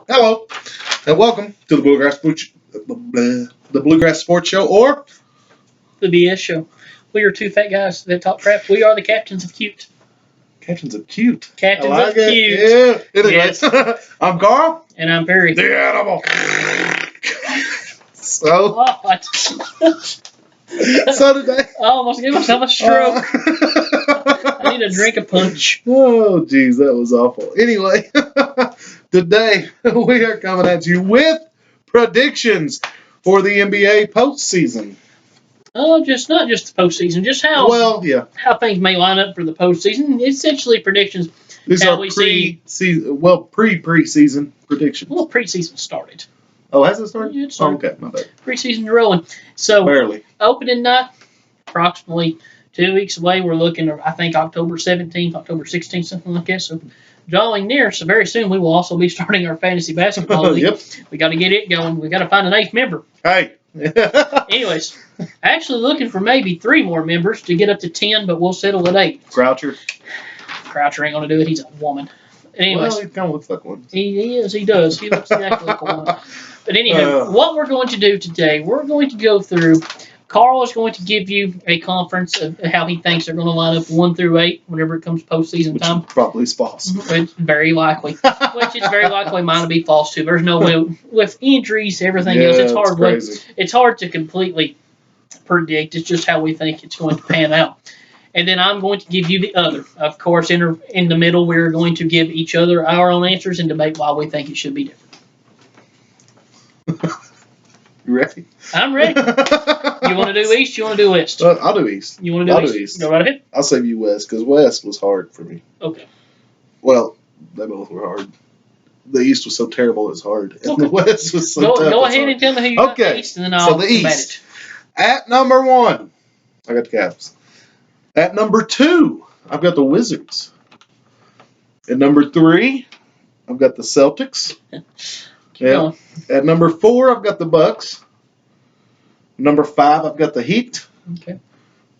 Hello, and welcome to the Bluegrass Sports Show, or The BS Show. We are two fat guys that talk crap. We are the captains of cute. Captains of Cute. Captains I like of it. Cute. Yeah. Anyways, I'm Carl, And I'm Perry. the animal. So, What? so today, I almost gave myself a stroke. I need a drink of punch. Oh, geez, that was awful. Anyway, today we are coming at you with predictions for the NBA postseason. Oh, just not just the postseason, just how things may line up for the postseason. Essentially, predictions. These how are we see. pre-preseason predictions. Well, preseason started. Oh, has it started? Yeah, it started. Oh, okay, my bad. Preseason's rolling. So Barely. opening night, approximately 2 weeks away. We're looking at, I think, October 17th, October 16th, something like that. So drawing near. So very soon we will also be starting our fantasy basketball league. Yep. We got to get it going. We got to find an 8th member. Hey. Anyways, actually looking for maybe 3 more members to get up to 10, but we'll settle at 8. Croucher. Croucher ain't gonna do it. He's a woman. Anyways, Well, he kind of looks like one. he is. He does. He looks exactly like a woman. But anywho, what we're going to do today, we're going to go through. Carl is going to give you a conference of how he thinks they're going to line up 1 through 8 whenever it comes postseason time. Probably is false. It's very likely. Which is very likely mine to be false too. There's no way with injuries, everything else. It's hard. It's hard to completely predict. It's just how we think it's going to pan out. And then I'm going to give you the other. Of course, in the middle, we're going to give each other our own answers and debate why we think it should be different. You ready? I'm ready. You want to do East? You want to do West? I'll do East. You want to do East? Go right ahead. I'll save you West because West was hard for me. Okay. Well, they both were hard. The East was so terrible it's hard, and the West was so tough. Go ahead and tell me who you got the East, and then I'll the East. At number 1, I got the Cavs. At number 2, I've got the Wizards. At number 3, I've got the Celtics. Yeah. At number 4, I've got the Bucks. Number 5, I've got the Heat. Okay.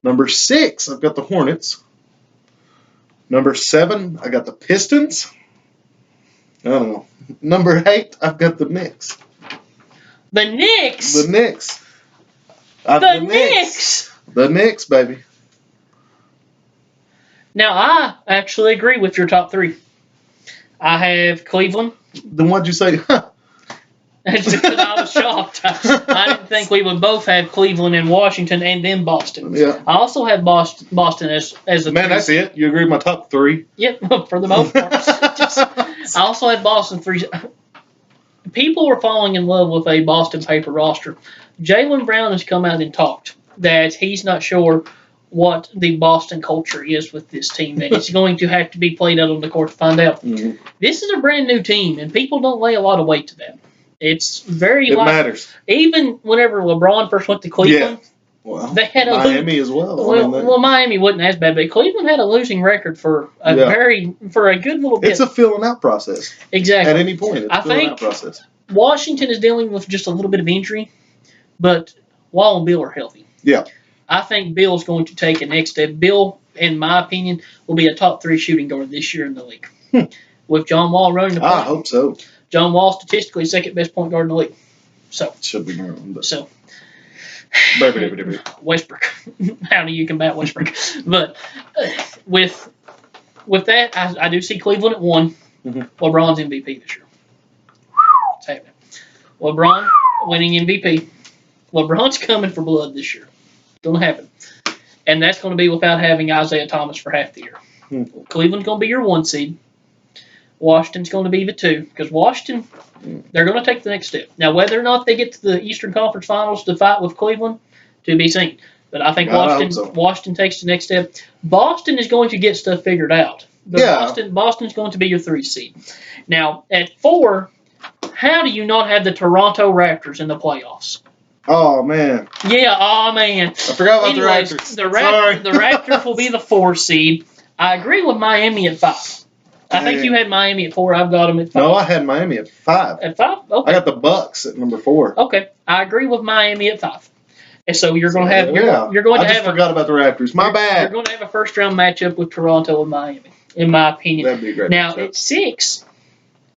Number 6, I've got the Hornets. Number 7, I got the Pistons. I don't know. Number 8, I've got the Knicks. The Knicks? The Knicks. The Knicks? The Knicks, baby. Now, I actually agree with your top 3. I have Cleveland. Then what'd you say? That's because I was shocked. I didn't think we would both have Cleveland and Washington and then Boston. Yeah. I also have Boston as a Man, that's it. You agree with my top 3? Yep, for the most part. I also had Boston 3. People are falling in love with a Boston paper roster. Jaylen Brown has come out and talked that he's not sure what the Boston culture is with this team, that it's going to have to be played out on the court to find out. Mm-hmm. This is a brand new team, and people don't lay a lot of weight to that. It's very It matters. Even whenever LeBron first went to Cleveland, well, they had Miami as well. Well, Miami wasn't as bad, but Cleveland had a losing record for a good little bit. It's a filling out process. Exactly. At any point, it's a filling out process. Washington is dealing with just a little bit of injury, but Wall and Bill are healthy. Yeah. I think Bill's going to take a next step. Bill, in my opinion, will be a top 3 shooting guard this year in the league. With John Wall running the point. I hope so. John Wall, statistically, second best point guard in the league. So. Should be wrong, but. So. Westbrook. How do you combat Westbrook? But with that, I do see Cleveland at 1. Mm-hmm. LeBron's MVP this year. It's happening. LeBron winning MVP. LeBron's coming for blood this year. It's going to happen. And that's going to be without having Isaiah Thomas for half the year. Mm-hmm. Cleveland's going to be your 1 seed. Washington's going to be the 2, because Washington, they're going to take the next step. Now, whether or not they get to the Eastern Conference Finals to fight with Cleveland, to be seen. But I think Washington takes the next step. Boston is going to get stuff figured out. But Boston's going to be your 3 seed. Now, at 4, how do you not have the Toronto Raptors in the playoffs? Oh, man. Yeah, oh, man. I forgot about the Raptors. The Raptors will be the 4 seed. I agree with Miami at 5. I think you had Miami at 4. I've got them at 5. No, I had Miami at 5. At 5? Okay. I got the Bucks at number 4. Okay. I agree with Miami at 5. And so you're going to have I just forgot about the Raptors. My bad. You're going to have a first round matchup with Toronto and Miami, in my opinion. That'd be a great Now matchup. at 6,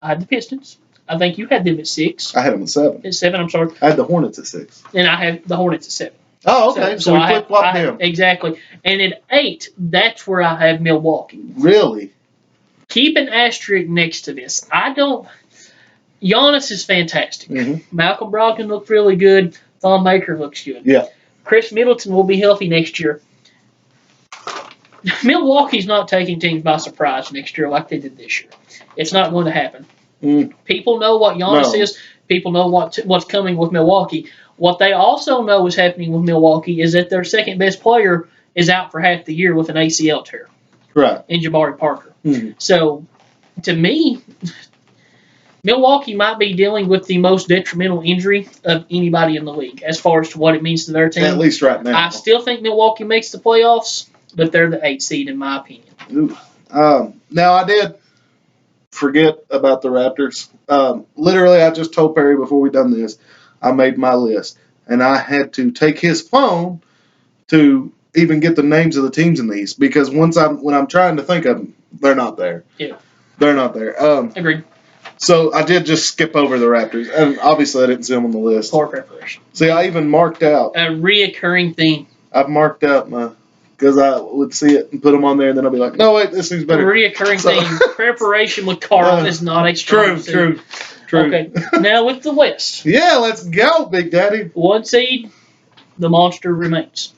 I had the Pistons. I think you had them at 6. I had them at 7. At 7, I'm sorry. I had the Hornets at 6. And I have the Hornets at 7. Oh, okay. So we flip-flopped them. Exactly. And at 8, that's where I have Milwaukee. Really? Keep an asterisk next to this. Giannis is fantastic. Mm-hmm. Malcolm Brogdon looked really good. Thon Maker looks good. Yeah. Chris Middleton will be healthy next year. Milwaukee's not taking teams by surprise next year like they did this year. It's not going to happen. People know what Giannis is. People know what's coming with Milwaukee. What they also know is happening with Milwaukee is that their second best player is out for half the year with an ACL tear. Right. In Jabari Parker. Mm-hmm. So, to me, Milwaukee might be dealing with the most detrimental injury of anybody in the league as far as to what it means to their team. At least right now. I still think Milwaukee makes the playoffs, but they're the 8th seed in my opinion. Ooh. Now, I did forget about the Raptors. Literally, I just told Perry before we done this, I made my list. And I had to take his phone to even get the names of the teams in these because when I'm trying to think of them, they're not there. Yeah. They're not there. Agreed. So I did just skip over the Raptors. And obviously, I didn't see them on the list. Poor preparation. See, I even marked out. A reoccurring theme. I've marked out because I would see it and put them on there, and then I'll be like, no, wait, this seems better. A reoccurring theme. Preparation with Carl is not a strong suit. True. Okay, now with the West. Yeah, let's go, Big Daddy. 1 seed, the monster remains.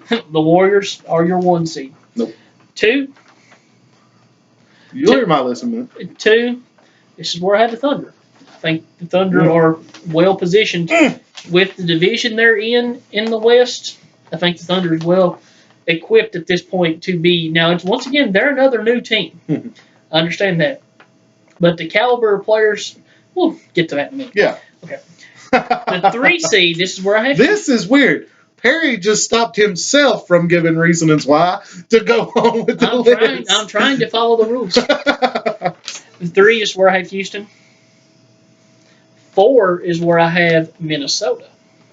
The Warriors are your 1 seed. Nope. 2. You'll hear my list in a minute. 2. This is where I have the Thunder. I think the Thunder are well positioned with the division they're in the West. I think the Thunder is well equipped at this point to be. Now, it's once again, they're another new team. I understand that. But the caliber of players, we'll get to that in a minute. Yeah. Okay. The 3 seed, this is where I have. This is weird. Perry just stopped himself from giving reasons why to go on with the list. I'm trying to follow the rules. The 3 is where I have Houston. 4 is where I have Minnesota.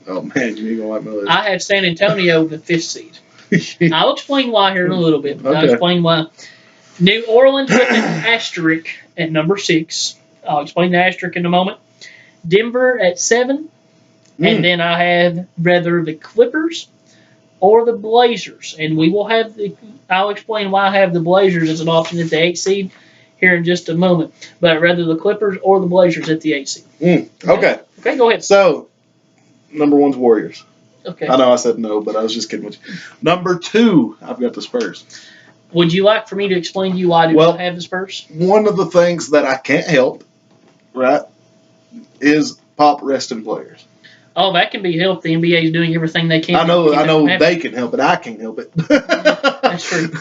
Oh, man, you ain't going to like my list. I have San Antonio, the 5th seed. I'll explain why here in a little bit. I'll explain why. New Orleans with an asterisk at number 6. I'll explain the asterisk in a moment. Denver at 7. And then I have rather the Clippers or the Blazers. And we will have I'll explain why I have the Blazers as an option at the 8th seed here in just a moment. But rather the Clippers or the Blazers at the 8th seed. Okay. Okay, go ahead. So, number 1's Warriors. Okay. I know I said no, but I was just kidding with you. Number 2, I've got the Spurs. Would you like for me to explain to you why I do not have the Spurs? One of the things that I can't help, right, is Pop resting players. Oh, that can be helped. The NBA is doing everything they can. I know they can help it. I can't help it. That's true.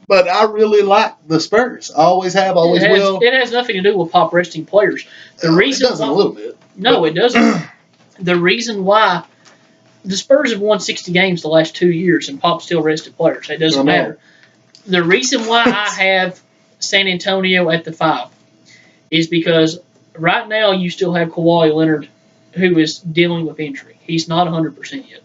But I really like the Spurs. I always have, always will. It has nothing to do with Pop resting players. It does a little bit. No, it doesn't. The reason why the Spurs have won 60 games the last 2 years, and Pop still rested players. It doesn't matter. The reason why I have San Antonio at the 5 is because right now you still have Kawhi Leonard, who is dealing with injury. He's not 100% yet.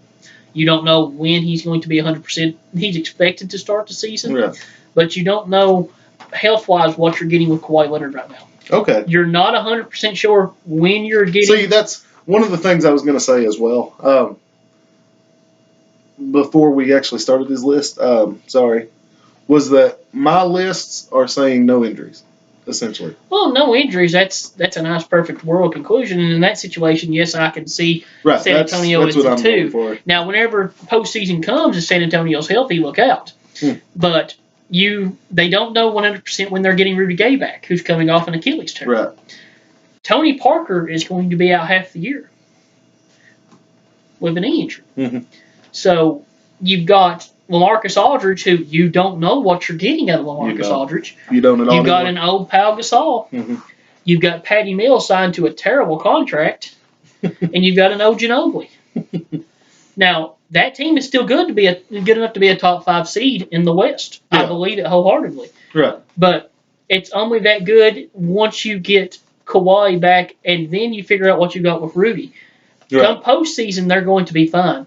You don't know when he's going to be 100%. He's expected to start the season, but you don't know health-wise what you're getting with Kawhi Leonard right now. Okay. You're not 100% sure when you're getting. See, that's one of the things I was going to say as well. Before we actually started this list, was that my lists are saying no injuries, essentially. Well, no injuries. That's a nice, perfect world conclusion. And in that situation, yes, I can see San Antonio as the 2. Now, whenever postseason comes and San Antonio's healthy, look out. But they don't know 100% when they're getting Rudy Gay back, who's coming off an Achilles tear. Right. Tony Parker is going to be out half the year with an knee injury. So you've got LaMarcus Aldridge, who you don't know what you're getting out of LaMarcus Aldridge. You don't at all. You've got an old pal Gasol. You've got Patty Mills signed to a terrible contract. And you've got an OG Ginobili. Now, that team is still good enough to be a top 5 seed in the West. Yeah. I believe it wholeheartedly. Right. But it's only that good once you get Kawhi back, and then you figure out what you got with Rudy. Right. Come postseason, they're going to be fine.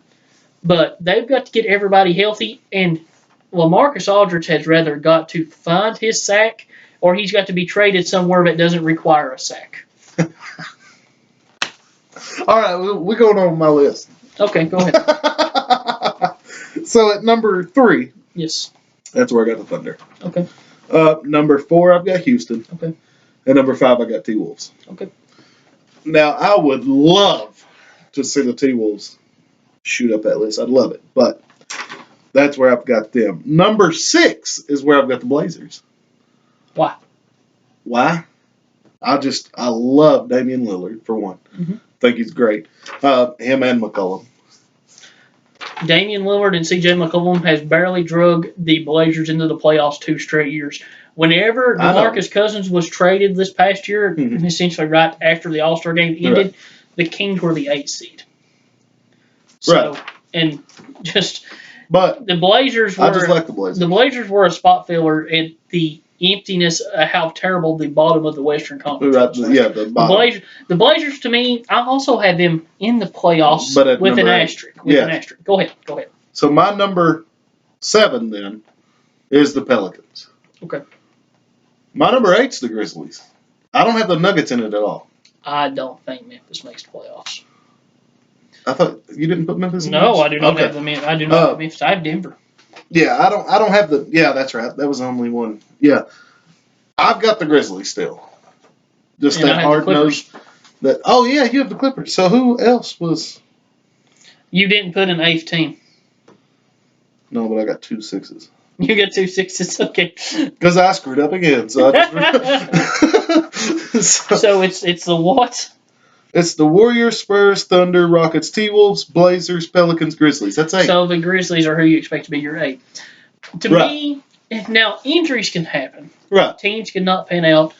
But they've got to get everybody healthy, and LaMarcus Aldridge has rather got to find his sack or he's got to be traded somewhere that doesn't require a sack. All right, we're going on my list. Okay, go ahead. So at number 3, Yes. that's where I got the Thunder. Okay. Number 4, I've got Houston. Okay. And number 5, I got T-Wolves. Okay. Now, I would love to see the T-Wolves shoot up that list. I'd love it. But that's where I've got them. Number 6 is where I've got the Blazers. Why? Why? I love Damian Lillard, for one. Mm-hmm. Think he's great. Him and McCollum. Damian Lillard and C.J. McCollum has barely drug the Blazers into the playoffs 2 straight years. Whenever DeMarcus Cousins was traded this past year, essentially right after the All-Star game ended, the Kings were the 8th seed. So, and but the Blazers were. I just like the Blazers. The Blazers were a spot filler at the emptiness of how terrible the bottom of the Western Conference was. Yeah, the bottom. The Blazers, to me, I also had them in the playoffs with an asterisk. An asterisk. Go ahead. So my number 7 then is the Pelicans. Okay. My number 8's the Grizzlies. I don't have the Nuggets in it at all. I don't think Memphis makes the playoffs. I thought you didn't put Memphis in. No, I do not have them in. I do not have Memphis. I have Denver. Yeah, I don't have the. Yeah, that's right. That was the only one. Yeah, I've got the Grizzlies still. Just that hard nose. That. Oh yeah, you have the Clippers. So who else was? You didn't put an 8th team. No, but I got 2 6s. You got 2 6s, okay. Because I screwed up again. So so it's the what? It's the Warriors, Spurs, Thunder, Rockets, T-Wolves, Blazers, Pelicans, Grizzlies. That's 8. So the Grizzlies are who you expect to be your 8. To me, now injuries can happen. Right. Teams cannot pan out.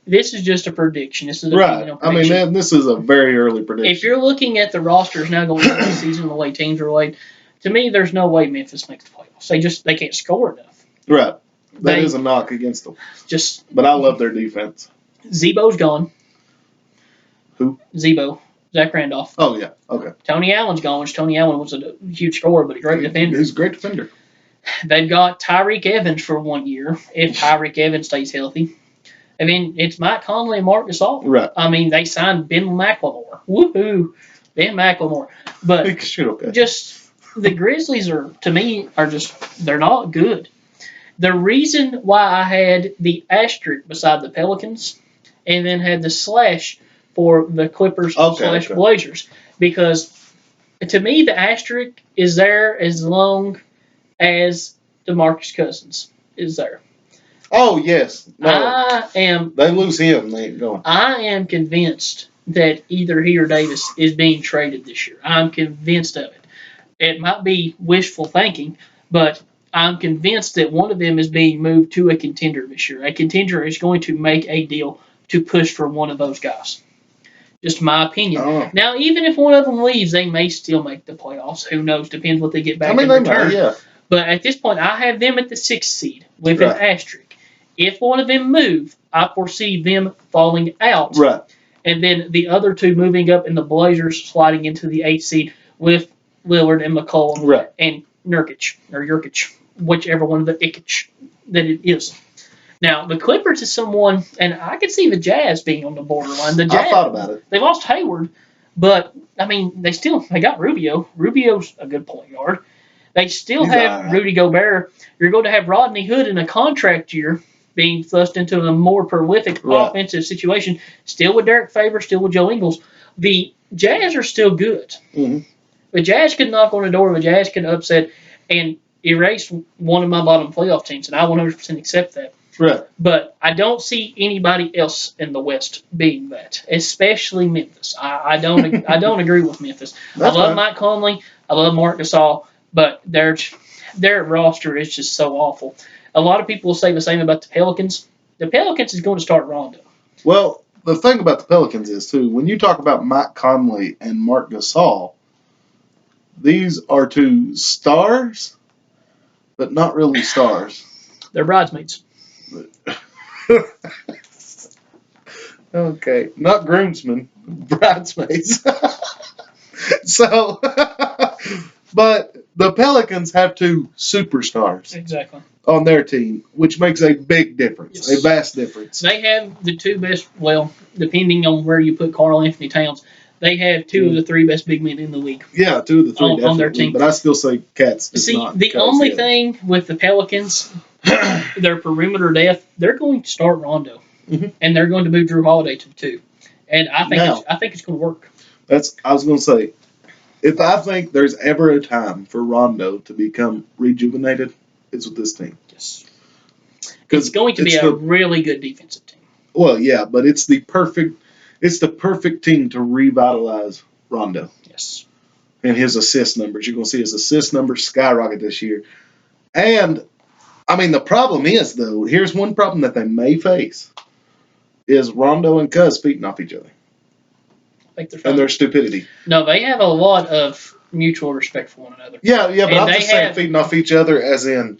This is just a prediction. This is a prediction. I mean, man, this is a very early prediction. If you're looking at the rosters now going into the season, the way teams are laid, to me, there's no way Memphis makes the playoffs. They can't score enough. Right. That is a knock against them. But I love their defense. Zebo's gone. Who? Zebo. Zach Randolph. Oh, yeah. Okay. Tony Allen's gone, which Tony Allen was a huge scorer, but a great defender. He's a great defender. They've got Tyreek Evans for 1 year, if Tyreek Evans stays healthy. I mean, it's Mike Conley and Marc Gasol. Right. I mean, they signed Ben McLemore. Woohoo! Ben McLemore. But just the Grizzlies to me, they're not good. The reason why I had the asterisk beside the Pelicans and then had the slash for the Clippers / Blazers, because to me, the asterisk is there as long as DeMarcus Cousins is there. Oh, yes. No, they lose him, they ain't going. I am convinced that either he or Davis is being traded this year. I'm convinced of it. It might be wishful thinking, but I'm convinced that one of them is being moved to a contender this year. A contender is going to make a deal to push for one of those guys. Just my opinion. Oh. Now, even if one of them leaves, they may still make the playoffs. Who knows? Depends what they get back in return. Yeah. But at this point, I have them at the 6th seed with an asterisk. If one of them move, I foresee them falling out. Right. And then the other 2 moving up, and the Blazers sliding into the 8th seed with Lillard and McCollum and Nurkic, whichever one of the Ikic that it is. Now, the Clippers is someone, and I could see the Jazz being on the borderline. The Jazz, I thought about it. They lost Hayward, but, I mean, they got Rubio. Rubio's a good point guard. They still have Rudy Gobert. You're going to have Rodney Hood in a contract year being thrust into a more prolific offensive situation. Still with Derek Favors, still with Joe Ingles. The Jazz are still good. Mm-hmm. The Jazz could knock on the door. The Jazz could upset and erase one of my bottom playoff teams, and I 100% accept that. Right. But I don't see anybody else in the West being that, especially Memphis. I don't agree with Memphis. I love Mike Conley. I love Marc Gasol, but their roster is just so awful. A lot of people will say the same about the Pelicans. The Pelicans is going to start Rondo. Well, the thing about the Pelicans is, too, when you talk about Mike Conley and Marc Gasol, these are 2 stars, but not really stars. They're bridesmaids. Okay, not groomsmen, bridesmaids. So, but the Pelicans have 2 superstars. Exactly. on their team, which makes a big difference, Yes. a vast difference. They have the two best, well, depending on where you put Karl Anthony Towns, they have two of the three best big men in the league. Yeah, two of the three definitely. On their team. But I still say Cat's just See, not. the only thing with the Pelicans, their perimeter depth, they're going to start Rondo, and they're going to move Drew Holiday to the 2. And I think it's going to work. I was going to say, if I think there's ever a time for Rondo to become rejuvenated, it's with this team. Yes. It's going to be a really good defensive team. Well, yeah, but it's the perfect team to revitalize Rondo. Yes. And his assist numbers. You're going to see his assist numbers skyrocket this year. And, I mean, the problem is, though, here's one problem that they may face, is Rondo and Cuz feeding off each other. And their stupidity. No, they have a lot of mutual respect for one another. Yeah, but I'm just saying feeding off each other as in,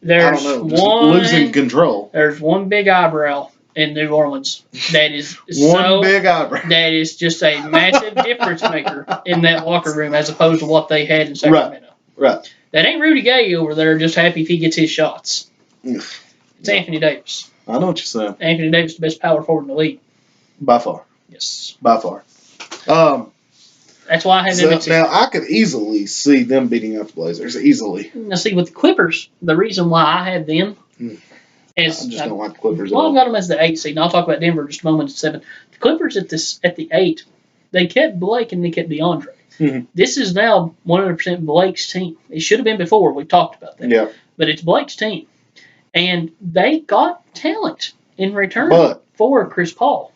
I don't know, just losing control. There's one big eyebrow in New Orleans that is big eyebrow. That is just a massive difference maker in that locker room as opposed to what they had in Sacramento. Right. That ain't Rudy Gay over there just happy if he gets his shots. It's Anthony Davis. I know what you're saying. Anthony Davis, the best power forward in the league. By far. Yes. By far. That's why I have them at 2. Now, I could easily see them beating out the Blazers. Easily. Now, see, with the Clippers, the reason why I have them is... I just don't like the Clippers at all. I've got them as the 8 seed, and I'll talk about Denver in just a moment at 7. The Clippers at the 8, they kept Blake and they kept DeAndre. Mm-hmm. This is now 100% Blake's team. It should have been before. We've talked about that. Yeah. But it's Blake's team. And they got talent in return for Chris Paul.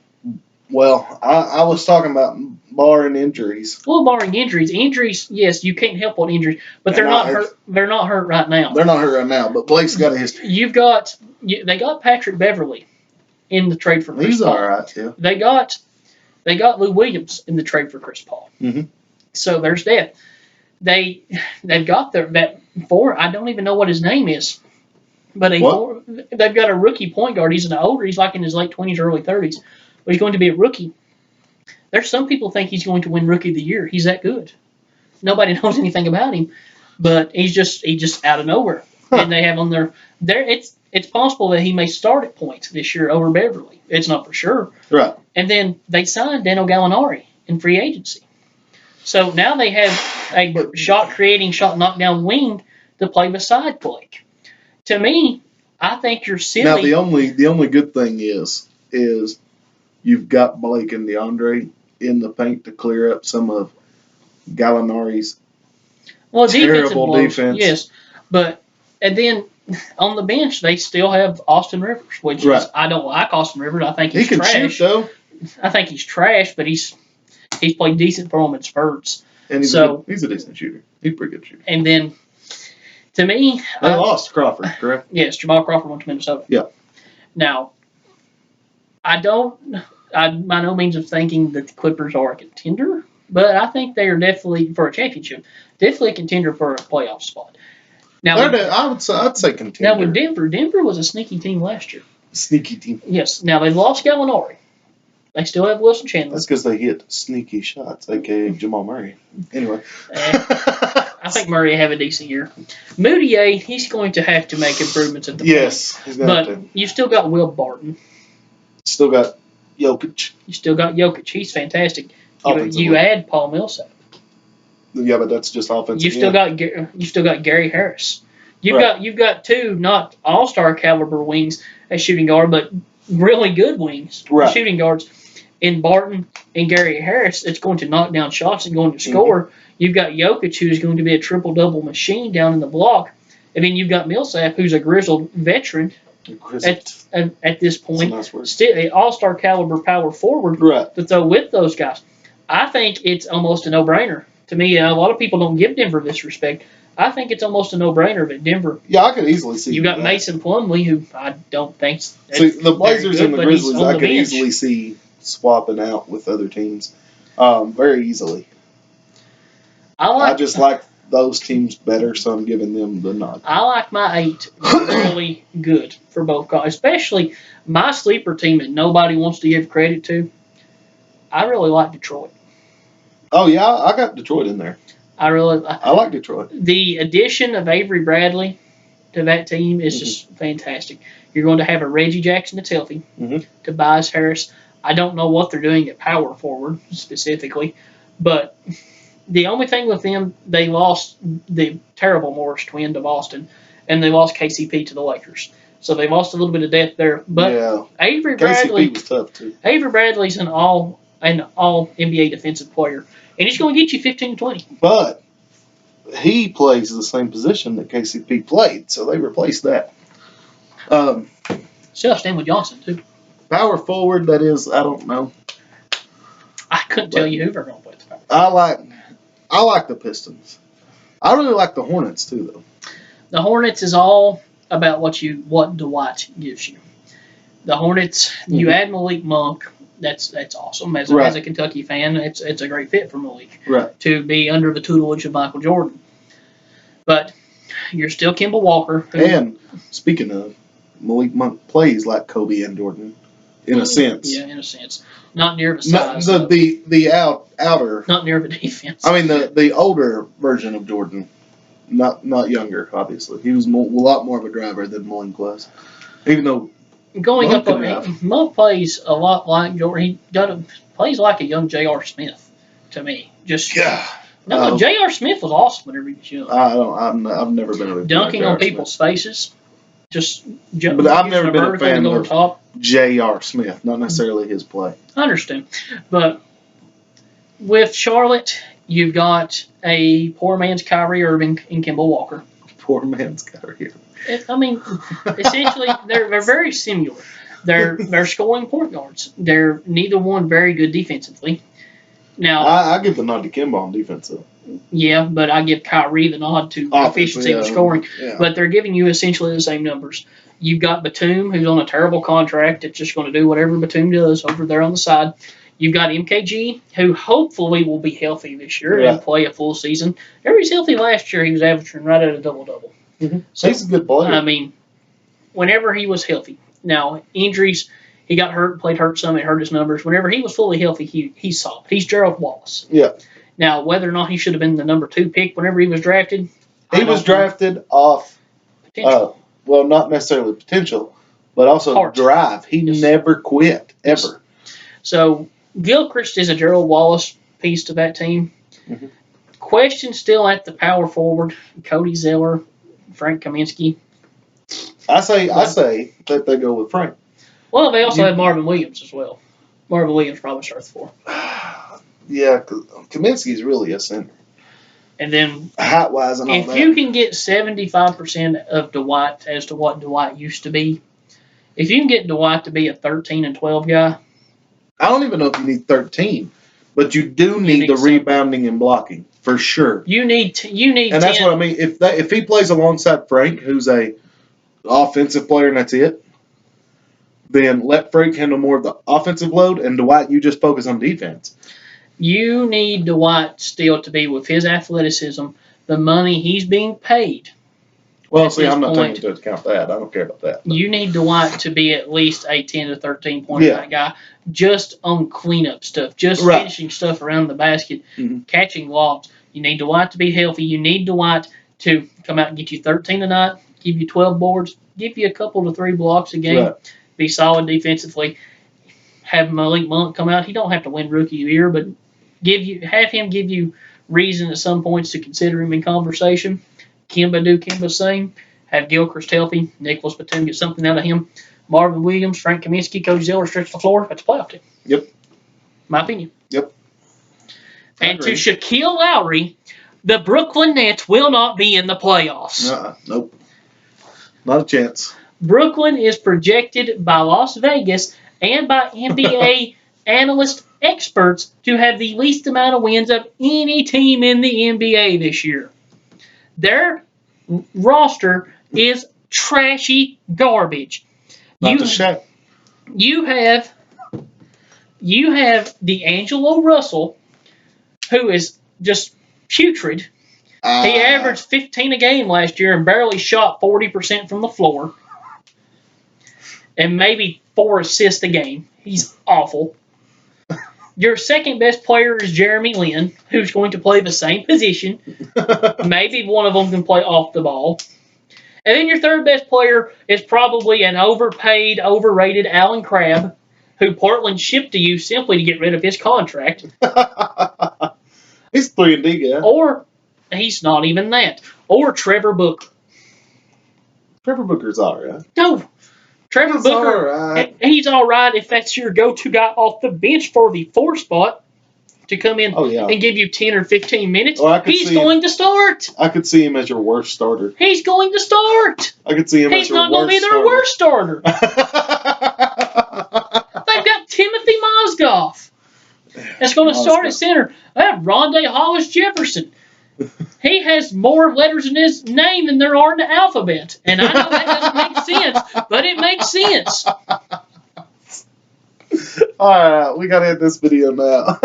Well, I was talking about barring injuries. Well, barring injuries, yes, you can't help on injuries, but they're not hurt. They're not hurt right now. They're not hurt right now, but Blake's got a history. They got Patrick Beverly in the trade for Chris Paul. He's all right, yeah. They got Lou Williams in the trade for Chris Paul. Mm-hmm. So there's that. They've got that 4. I don't even know what his name is, but they've got a rookie point guard. He's older. He's like in his late 20s, early 30s. But he's going to be a rookie. There's some people think he's going to win Rookie of the Year. He's that good. Nobody knows anything about him, but he's just out of nowhere. And they have on there. It's possible that he may start at point this year over Beverly. It's not for sure. Right. And then they signed Dano Gallinari in free agency. So now they have a shot-creating, shot-knockdown wing to play beside Blake. To me, I think you're silly. Now the only good thing is you've got Blake and DeAndre in the paint to clear up some of Gallinari's terrible defense. Yes, and then on the bench they still have Austin Rivers, which is, I don't like Austin Rivers. I think he's trash. He can shoot though. I think he's trash, but he's played decent for him in spurts. And he's a decent shooter. He's a pretty good shooter. And then to me, they lost Crawford, correct? Yes, Jamal Crawford went to Minnesota. Yeah. Now, I by no means of thinking that the Clippers are a contender, but I think they are definitely, for a championship, definitely a contender for a playoff spot. Now, I'd say contender. Now with Denver was a sneaky team last year. Sneaky team. Yes. Now they've lost Gallinari. They still have Wilson Chandler. That's because they hit sneaky shots, a.k.a. Jamal Murray. Anyway. I think Murray will have a decent year. Moutier, he's going to have to make improvements at the point. He's going to. But you've still got Will Barton. Still got Jokic. You still got Jokic. He's fantastic. You add Paul Millsap. Yeah, but that's just offensive. You still got Gary Harris. You've got 2 not all-star caliber wings at shooting guard, but really good wings shooting guards in Barton and Gary Harris. It's going to knock down shots and going to score. Mm-hmm. You've got Jokic, who's going to be a triple-double machine down in the block, and then you've got Millsap, who's a grizzled veteran at this point. Nice word. Still an all-star caliber power forward to throw with those guys. I think it's almost a no-brainer. To me, a lot of people don't give Denver this respect. I think it's almost a no-brainer that Denver. Yeah, I could easily see. You got Mason Plumlee, who I don't think. See, the Blazers and the Grizzlies, I could easily see swapping out with other teams, very easily. I just like those teams better, so I'm giving them the nod. I like my 8 really good for both guys, especially my sleeper team that nobody wants to give credit to. I really like Detroit. Oh yeah, I got Detroit in there. I like Detroit. The addition of Avery Bradley to that team is just fantastic. You're going to have a Reggie Jackson that's healthy, Tobias Harris. I don't know what they're doing at power forward specifically, but the only thing with them, they lost the terrible Morris twin to Boston, and they lost KCP to the Lakers. So they lost a little bit of depth there. But Avery Bradley, KCP was tough too. Avery Bradley's an all NBA defensive player, and he's going to get you 15 to 20. But he plays the same position that KCP played, so they replaced that. Still have Stanley Johnson too. Power forward, that is, I don't know. I couldn't tell you who they're going to play. I like the Pistons. I really like the Hornets too, though. The Hornets is all about what Dwight gives you. The Hornets, you add Malik Monk. That's awesome. As a Kentucky fan, it's a great fit for Malik to be under the tutelage of Michael Jordan. But you're still Kemba Walker. And speaking of, Malik Monk plays like Kobe and Jordan, in a sense. Yeah, in a sense. Not near the size. The outer. Not near the defense. I mean the older version of Jordan, not younger. Obviously, he was a lot more of a driver than Malik was, even though. Going up on Monk plays a lot like Jordan. He plays like a young J.R. Smith to me. J.R. Smith was awesome whenever he was young. I've never been a big dunking on people's faces, just jumping. But I've never been a fan of top. J.R. Smith, not necessarily his play. I understand, but with Charlotte, you've got a poor man's Kyrie Irving and Kemba Walker. Poor man's Kyrie Irving. I mean, essentially, they're very similar. They're scoring point guards. They're neither one very good defensively. Now, I give the nod to Kemba on defense, though. Yeah, but I give Kyrie the nod to efficiency of scoring. Yeah. But they're giving you essentially the same numbers. You've got Batum, who's on a terrible contract. It's just going to do whatever Batum does over there on the side. You've got MKG, who hopefully will be healthy this year and play a full season. Whenever he was healthy last year, he was averaging right at a double-double. Mm-hmm. So he's a good player. I mean, whenever he was healthy. Now, injuries, he got hurt, played hurt some, it hurt his numbers. Whenever he was fully healthy, he's solid. He's Gerald Wallace. Yeah. Now, whether or not he should have been the number 2 pick whenever he was drafted, he was drafted off potential. Well, not necessarily potential, but also drive. He never quit, ever. So, Gilchrist is a Gerald Wallace piece to that team. Mm-hmm. Question still at the power forward, Cody Zeller, Frank Kaminsky. I say that they go with Frank. Well, they also had Marvin Williams as well. Marvin Williams probably starts for. Yeah, Kaminsky's really a center. And then, height-wise and all that. If you can get 75% of Dwight as to what Dwight used to be, if you can get Dwight to be a 13 and 12 guy. I don't even know if you need 13, but you do need the rebounding and blocking, for sure. You need and that's what I mean. If he plays alongside Frank, who's a offensive player and that's it, then let Frank handle more of the offensive load, and Dwight, you just focus on defense. You need Dwight still to be, with his athleticism, the money he's being paid. Well, see, I'm not taking into account that. I don't care about that. But you need Dwight to be at least a 10 to 13 point guy, just on cleanup stuff, just finishing stuff around the basket, catching lobs. You need Dwight to be healthy. You need Dwight to come out and get you 13 a night, give you 12 boards, give you a couple to 3 blocks a game, be solid defensively. Have Malik Monk come out. He don't have to win Rookie of the Year, but have him give you reason at some points to consider him in conversation. Kemba same. Have Gilchrist healthy. Nicholas Batum get something out of him. Marvin Williams, Frank Kaminsky, Coach Zeller stretch the floor. That's a playoff team. Yep. My opinion. Yep. And to Shaquille Lowry, the Brooklyn Nets will not be in the playoffs. Nope. Not a chance. Brooklyn is projected by Las Vegas and by NBA analyst experts to have the least amount of wins of any team in the NBA this year. Their roster is trashy garbage. Not the Shaq. You have D'Angelo Russell, who is just putrid. He averaged 15 a game last year and barely shot 40% from the floor. And maybe 4 assists a game. He's awful. Your second best player is Jeremy Lin, who's going to play the same position. Maybe one of them can play off the ball. And then your third best player is probably an overpaid, overrated Alan Crabb, who Portland shipped to you simply to get rid of his contract. He's 3-and-D guy. Or he's not even that. Or Trevor Booker. Trevor Booker's all right. No. Trevor Booker, all right. he's all right if that's your go-to guy off the bench for the 4 spot to come in and give you 10 or 15 minutes. He's going to start. I could see him as your worst starter. He's going to start. I could see him as your worst starter. He's not going to be their worst starter. They've got Timothy Mozgov. That's going to start at center. They have Rondé Hollis Jefferson. He has more letters in his name than there are in the alphabet. And I know that doesn't make sense, but it makes sense. All right, we got to end this video now.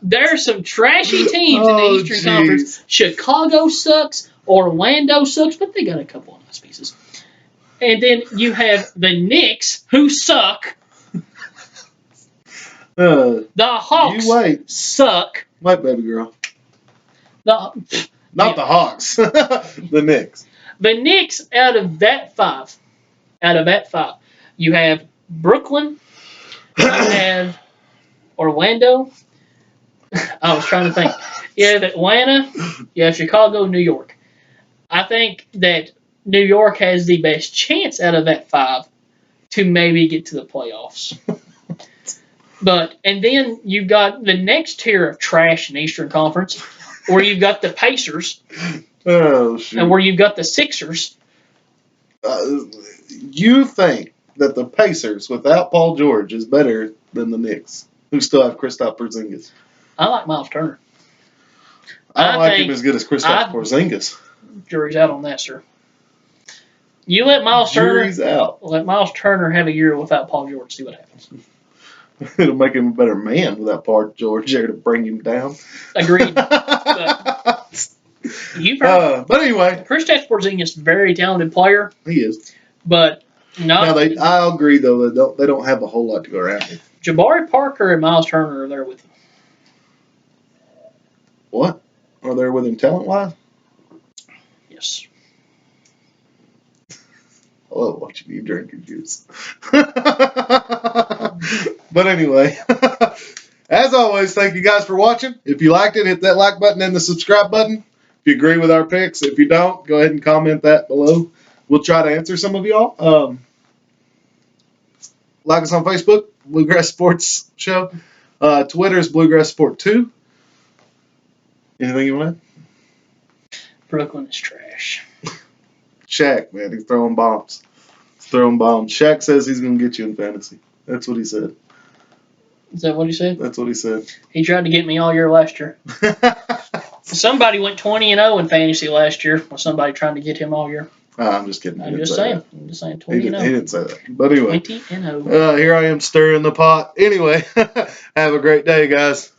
There are some trashy teams in the Eastern Conference. Chicago sucks. Orlando sucks, but they got a couple of nice pieces. And then you have the Knicks, who suck. The Hawks suck. Wait, baby girl. Not the Hawks. The Knicks. The Knicks, out of that five, you have Brooklyn, you have Orlando. I was trying to think. You have Atlanta, you have Chicago, New York. I think that New York has the best chance out of that 5 to maybe get to the playoffs. And then you've got the next tier of trash in the Eastern Conference, where you've got the Pacers, and where you've got the Sixers. You think that the Pacers, without Paul George, is better than the Knicks, who still have Kristaps Porzingis? I like Miles Turner. I don't like him as good as Kristaps Porzingis. Jury's out on that, sir. You let Miles Turner have a year without Paul George. See what happens. It'll make him a better man without Paul George there to bring him down. Agreed. You've heard. But anyway, Kristaps Porzingis is a very talented player. He is. But not. I'll agree though they don't have a whole lot to go around with. Jabari Parker and Miles Turner are there with him. What? Are they with him talent-wise? Yes. I love watching you drink your juice. But anyway, as always, thank you guys for watching. If you liked it, hit that like button and the subscribe button. If you agree with our picks, if you don't, go ahead and comment that below. We'll try to answer some of y'all. Like us on Facebook, Bluegrass Sports Show. Twitter is Bluegrass Sport 2. Anything you want? Brooklyn is trash. Shaq, man, he's throwing bombs. Shaq says he's going to get you in fantasy. That's what he said. Is that what he said? That's what he said. He tried to get me all year last year. Somebody went 20-0 in fantasy last year. Was somebody trying to get him all year? I'm just kidding. I'm just saying 20-0. He didn't say that. But anyway. 20-0. Here I am stirring the pot. Anyway, have a great day, guys.